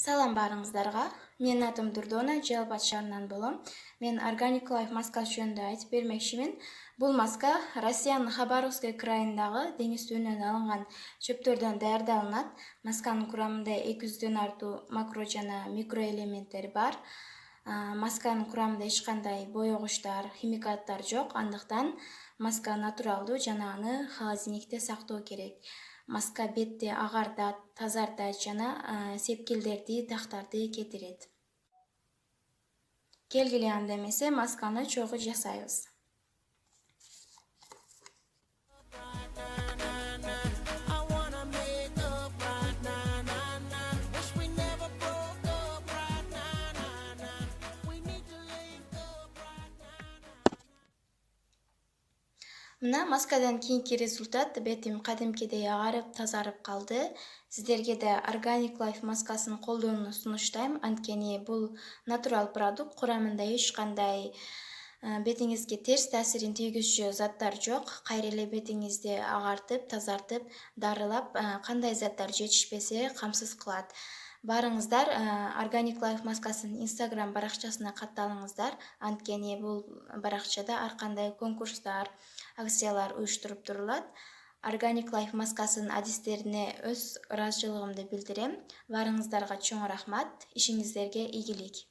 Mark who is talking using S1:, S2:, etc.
S1: Салам барыңыздарга. Менин атым Дурдона, Жалбат шаарынан болом. Мен Organic Life маскасы жөнүндө айтып бермекчимин. Бул маска Россиянын Хабаровск крайындагы деңиз түбүнөн алынган чөптөрдөн даярдалынат. Масканын курамында 200дөн артуу макро жана микроэлементтер бар. Масканын курамында эч кандай боёгучтар, химикаттар жок. Андыктан маска натуралдуу жана аны холодильникте сактоо керек. Маска бетти агартат, тазартат жана сепкилдерди, тактарды кетирет. Келгиле анда эмесе масканы чогуу жасайбыз. Мына маскадан кийинки результат: бетим кадимкидей агарып, тазарып калды. Сиздерге да Organic Life маскасын колдонууну сунуштайм, анткени бул натурал продукт, курамында эч кандай бетиңизге терс таасирин тийгизчү заттар жок. Кайра эле бетиңизди агартып, тазартып, дарылап, кандай заттар жетишпесе камсыз кылат. Барыңыздар Organic Life маскасын Instagram баракчасына катталыңыздар, анткени бул баракчада ар кандай конкурстар, акциялар уюштуруп турулат. Organic Life маскасынын адистерине өз ыраазычылыгымды билдирем. Баарыңыздарга чоң рахмат. Ишиңиздерге ийгилик.